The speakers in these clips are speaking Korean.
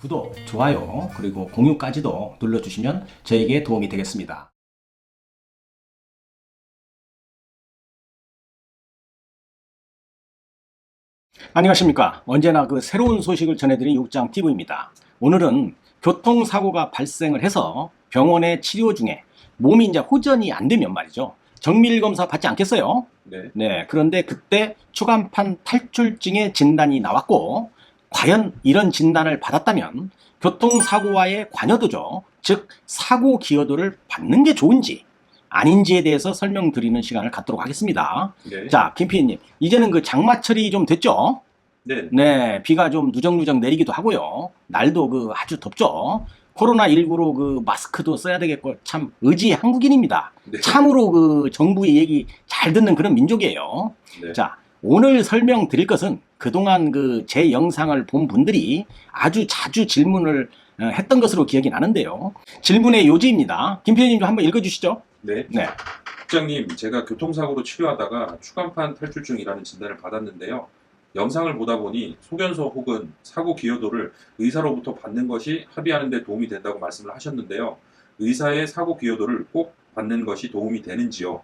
구독, 좋아요, 그리고 공유까지도 눌러주시면 저에게 도움이 되겠습니다. 안녕하십니까. 언제나 새로운 소식을 전해드리는 육장TV입니다. 오늘은 교통사고가 발생을 해서 병원에 치료 중에 몸이 이제 호전이 안 되면 말이죠. 정밀검사 받지 않겠어요? 네. 그런데 그때 추간판 탈출증의 진단이 나왔고, 과연 이런 진단을 받았다면 교통사고와의 관여도죠. 즉, 사고 기여도를 받는 게 좋은지 아닌지에 대해서 설명드리는 시간을 갖도록 하겠습니다. 네. 자, 김 PD님, 이제는 장마철이 좀 됐죠? 네. 네, 비가 좀 누적누적 내리기도 하고요. 날도 아주 덥죠. 코로나19로 마스크도 써야 되겠고, 참 의지 한국인입니다. 네. 참으로 정부의 얘기 잘 듣는 그런 민족이에요. 네. 자, 오늘 설명드릴 것은 그동안 제 영상을 본 분들이 아주 자주 질문을 했던 것으로 기억이 나는데요. 질문의 요지입니다. 김 PD님 좀 한번 읽어주시죠. 네. 네. 국장님, 제가 교통사고로 치료하다가 추간판 탈출증이라는 진단을 받았는데요. 영상을 보다 보니 소견서 혹은 사고 기여도를 의사로부터 받는 것이 합의하는 데 도움이 된다고 말씀을 하셨는데요. 의사의 사고 기여도를 꼭 받는 것이 도움이 되는지요?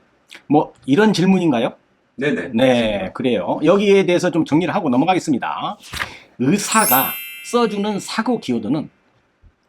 이런 질문인가요? 네네. 네, 그래요. 여기에 대해서 좀 정리를 하고 넘어가겠습니다. 의사가 써주는 사고 기여도는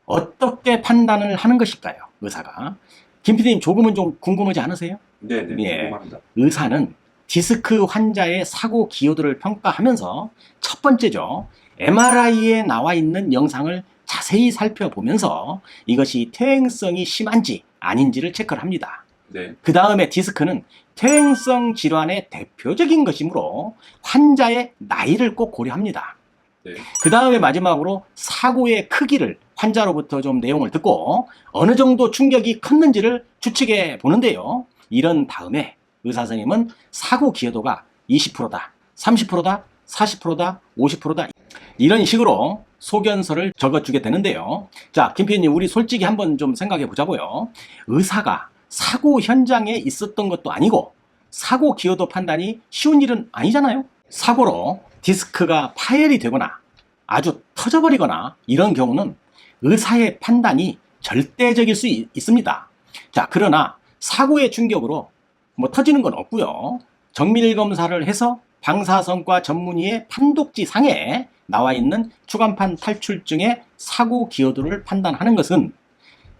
어떻게 판단을 하는 것일까요? 의사가. 김 PD님 조금은 좀 궁금하지 않으세요? 네네. 예. 궁금합니다. 의사는 디스크 환자의 사고 기여도를 평가하면서 첫 번째죠. MRI에 나와 있는 영상을 자세히 살펴보면서 이것이 퇴행성이 심한지 아닌지를 체크를 합니다. 네. 그 다음에 디스크는 퇴행성 질환의 대표적인 것이므로 환자의 나이를 꼭 고려합니다. 네. 그 다음에 마지막으로 사고의 크기를 환자로부터 좀 내용을 듣고 어느 정도 충격이 컸는지를 추측해 보는데요. 이런 다음에 의사 선생님은 사고 기여도가 20%다, 30%다, 40%다, 50%다 이런 식으로 소견서를 적어주게 되는데요. 자, 김 PD님, 우리 솔직히 한번 좀 생각해 보자고요. 의사가 사고 현장에 있었던 것도 아니고 사고 기여도 판단이 쉬운 일은 아니잖아요. 사고로 디스크가 파열이 되거나 아주 터져버리거나 이런 경우는 의사의 판단이 절대적일 수 있습니다. 자, 그러나 사고의 충격으로 터지는 건 없고요. 정밀검사를 해서 방사선과 전문의의 판독지 상에 나와 있는 추간판 탈출증의 사고 기여도를 판단하는 것은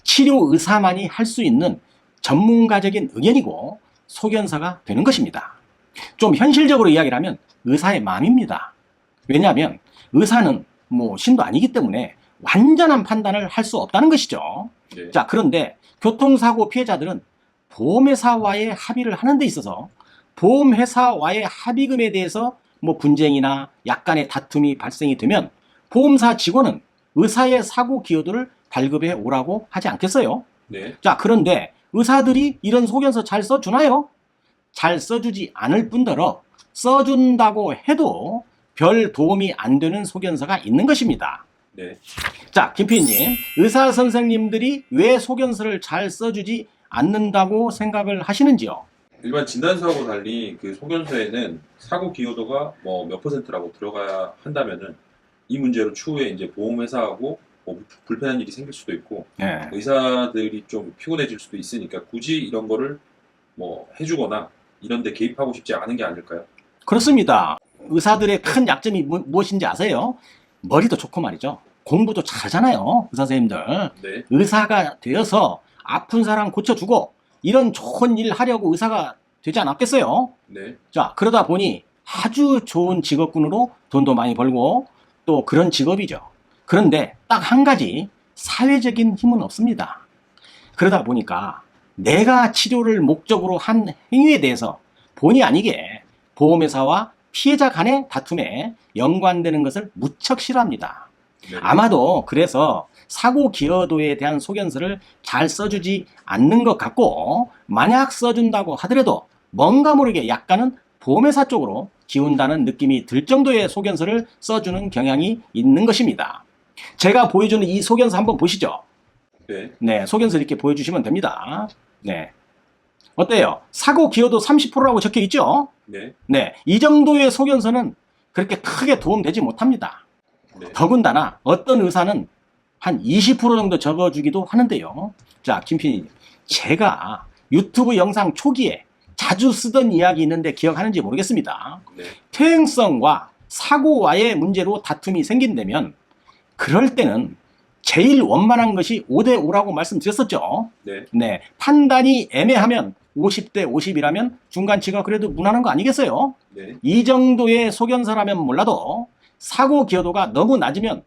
치료 의사만이 할 수 있는 전문가적인 의견이고 소견서가 되는 것입니다. 좀 현실적으로 이야기를 하면 의사의 마음입니다. 왜냐하면 의사는 신도 아니기 때문에 완전한 판단을 할 수 없다는 것이죠. 네. 자, 그런데 교통사고 피해자들은 보험회사와의 합의를 하는 데 있어서 보험회사와의 합의금에 대해서 분쟁이나 약간의 다툼이 발생이 되면 보험사 직원은 의사의 사고 기여도를 발급해 오라고 하지 않겠어요? 네. 자, 그런데 의사들이 이런 소견서 잘 써주나요? 잘 써주지 않을 뿐더러 써준다고 해도 별 도움이 안 되는 소견서가 있는 것입니다. 네. 자, 김 PD님, 의사 선생님들이 왜 소견서를 잘 써주지 않는다고 생각을 하시는지요? 일반 진단서하고 달리 그 소견서에는 사고 기여도가 몇 %라고 들어가야 한다면은 이 문제로 추후에 이제 보험회사하고 불편한 일이 생길 수도 있고 네. 의사들이 좀 피곤해질 수도 있으니까 굳이 이런 거를 해주거나 이런 데 개입하고 싶지 않은 게 아닐까요? 그렇습니다. 의사들의 큰 약점이 무엇인지 아세요? 머리도 좋고 말이죠. 공부도 잘하잖아요. 의사 선생님들. 네. 의사가 되어서 아픈 사람 고쳐주고 이런 좋은 일 하려고 의사가 되지 않았겠어요? 네. 자, 그러다 보니 아주 좋은 직업군으로 돈도 많이 벌고 또 그런 직업이죠. 그런데 딱 한 가지 사회적인 힘은 없습니다. 그러다 보니까 내가 치료를 목적으로 한 행위에 대해서 본의 아니게 보험회사와 피해자 간의 다툼에 연관되는 것을 무척 싫어합니다. 네. 아마도 그래서 사고 기여도에 대한 소견서를 잘 써주지 않는 것 같고, 만약 써준다고 하더라도 뭔가 모르게 약간은 보험회사 쪽으로 기운다는 느낌이 들 정도의 소견서를 써주는 경향이 있는 것입니다. 제가 보여주는 이 소견서 한번 보시죠. 네. 네, 소견서 이렇게 보여주시면 됩니다. 네. 어때요? 사고 기여도 30%라고 적혀 있죠? 네. 네, 이 정도의 소견서는 그렇게 크게 도움되지 못합니다. 네. 더군다나 어떤 의사는 한 20% 정도 적어주기도 하는데요. 자, 김PD님, 제가 유튜브 영상 초기에 자주 쓰던 이야기 있는데 기억하는지 모르겠습니다. 네. 퇴행성과 사고와의 문제로 다툼이 생긴다면 그럴 때는 제일 원만한 것이 5대5라고 말씀드렸었죠. 네. 네, 판단이 애매하면 50대 50이라면 중간치가 그래도 무난한 거 아니겠어요? 네. 이 정도의 소견서라면 몰라도 사고 기여도가 너무 낮으면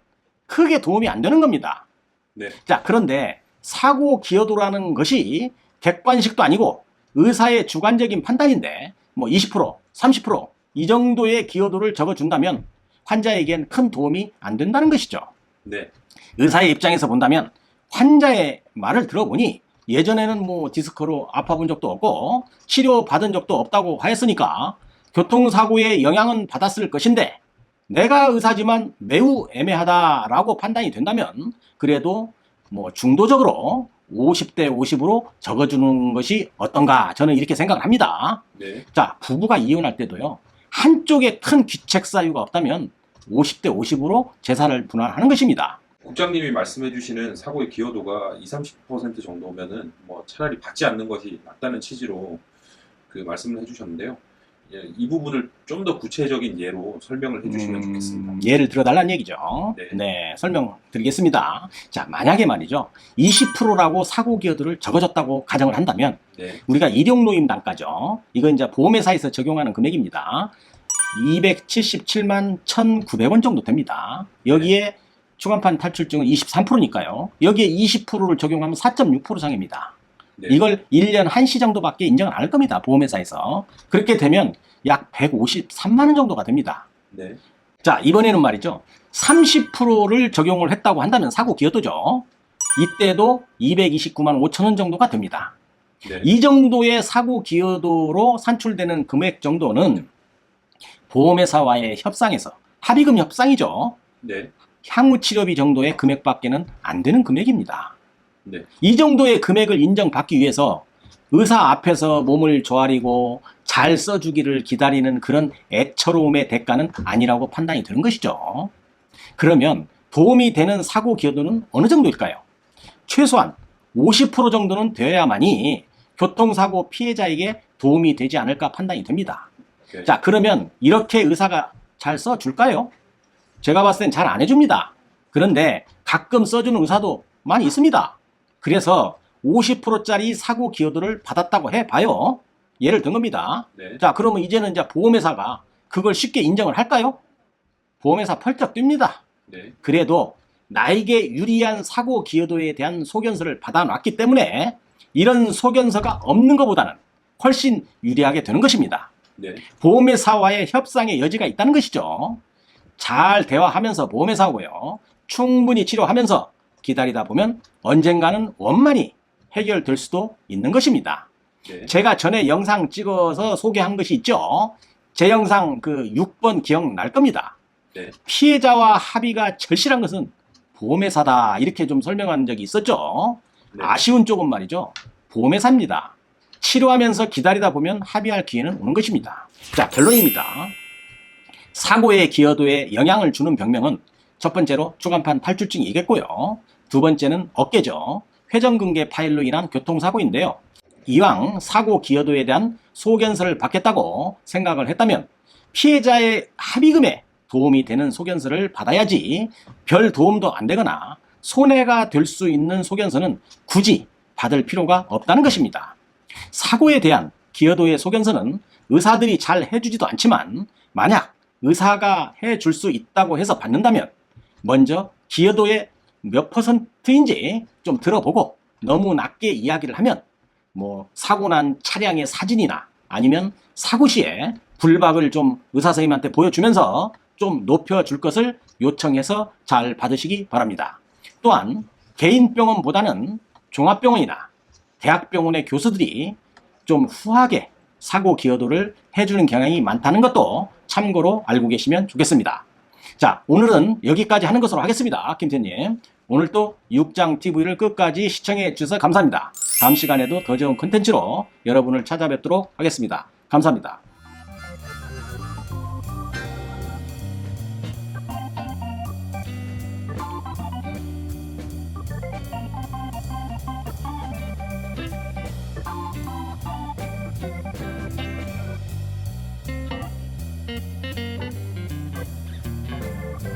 크게 도움이 안 되는 겁니다. 네. 자, 그런데 사고 기여도라는 것이 객관식도 아니고 의사의 주관적인 판단인데 뭐 20%, 30%이 정도의 기여도를 적어준다면 환자에겐 큰 도움이 안 된다는 것이죠. 네. 의사의 입장에서 본다면 환자의 말을 들어보니 예전에는 뭐 디스크로 아파본 적도 없고 치료 받은 적도 없다고 하였으니까 교통사고에 영향은 받았을 것인데 내가 의사지만 매우 애매하다라고 판단이 된다면 그래도 뭐 중도적으로 50대 50으로 적어주는 것이 어떤가 저는 이렇게 생각을 합니다. 네. 자, 부부가 이혼할 때도요. 한쪽에 큰 귀책 사유가 없다면 50대 50으로 재산을 분할하는 것입니다. 국장님이 말씀해 주시는 사고의 기여도가 20, 30% 정도면은 뭐 차라리 받지 않는 것이 낫다는 취지로 그 말씀을 해주셨는데요. 예, 이 부분을 좀 더 구체적인 예로 설명을 해주시면 좋겠습니다. 예를 들어달라는 얘기죠. 네. 네, 설명드리겠습니다. 자, 만약에 말이죠. 20%라고 사고 기여도를 적어줬다고 가정을 한다면 네. 우리가 일용노임단가죠. 이거 이제 보험회사에서 적용하는 금액입니다. 277만 1,900원 정도 됩니다. 여기에 추간판 탈출증은 23%니까요. 여기에 20%를 적용하면 4.6% 상입니다. 네. 이걸 1년 한시 정도밖에 인정을 안 할 겁니다. 보험회사에서. 그렇게 되면 약 153만 원 정도가 됩니다. 네. 자, 이번에는 말이죠. 30%를 적용을 했다고 한다면 사고 기여도죠. 이때도 229만 5천 원 정도가 됩니다. 네. 이 정도의 사고 기여도로 산출되는 금액 정도는 보험회사와의 협상에서 합의금 협상이죠. 네. 향후 치료비 정도의 금액밖에는 안 되는 금액입니다. 네. 이 정도의 금액을 인정받기 위해서 의사 앞에서 몸을 조아리고 잘 써주기를 기다리는 그런 애처로움의 대가는 아니라고 판단이 되는 것이죠. 그러면 도움이 되는 사고 기여도는 어느 정도일까요? 최소한 50% 정도는 되어야만이 교통사고 피해자에게 도움이 되지 않을까 판단이 됩니다. 네. 자, 그러면 이렇게 의사가 잘 써줄까요? 제가 봤을 땐 잘 안 해줍니다. 그런데 가끔 써주는 의사도 많이 있습니다. 그래서 50%짜리 사고 기여도를 받았다고 해봐요. 예를 든 겁니다. 네. 자, 그러면 이제는 이제 보험회사가 그걸 쉽게 인정을 할까요? 보험회사 펄쩍 뜁니다. 네. 그래도 나에게 유리한 사고 기여도에 대한 소견서를 받아놨기 때문에 이런 소견서가 없는 것보다는 훨씬 유리하게 되는 것입니다. 네. 보험회사와의 협상의 여지가 있다는 것이죠. 잘 대화하면서 보험회사하고요. 충분히 치료하면서 기다리다 보면 언젠가는 원만히 해결될 수도 있는 것입니다. 네. 제가 전에 영상 찍어서 소개한 것이 있죠. 제 영상 그 6번 기억날 겁니다. 네. 피해자와 합의가 절실한 것은 보험회사다 이렇게 좀 설명한 적이 있었죠. 네. 아쉬운 쪽은 말이죠. 보험회사입니다. 치료하면서 기다리다 보면 합의할 기회는 오는 것입니다. 자, 결론입니다. 사고의 기여도에 영향을 주는 병명은 첫 번째로 추간판 탈출증이겠고요. 두 번째는 어깨죠. 회전근개 파열로 인한 교통사고인데요. 이왕 사고 기여도에 대한 소견서를 받겠다고 생각을 했다면 피해자의 합의금에 도움이 되는 소견서를 받아야지 별 도움도 안 되거나 손해가 될 수 있는 소견서는 굳이 받을 필요가 없다는 것입니다. 사고에 대한 기여도의 소견서는 의사들이 잘 해주지도 않지만 만약 의사가 해줄 수 있다고 해서 받는다면 먼저 기여도의 몇 %인지 좀 들어보고 너무 낮게 이야기를 하면 뭐 사고 난 차량의 사진이나 아니면 사고 시에 불박을 좀 의사 선생님한테 보여주면서 좀 높여줄 것을 요청해서 잘 받으시기 바랍니다. 또한 개인병원보다는 종합병원이나 대학병원의 교수들이 좀 후하게 사고 기여도를 해주는 경향이 많다는 것도 참고로 알고 계시면 좋겠습니다. 자, 오늘은 여기까지 하는 것으로 하겠습니다. 김태님. 오늘 또 육장TV를 끝까지 시청해 주셔서 감사합니다. 다음 시간에도 더 좋은 콘텐츠로 여러분을 찾아뵙도록 하겠습니다. 감사합니다.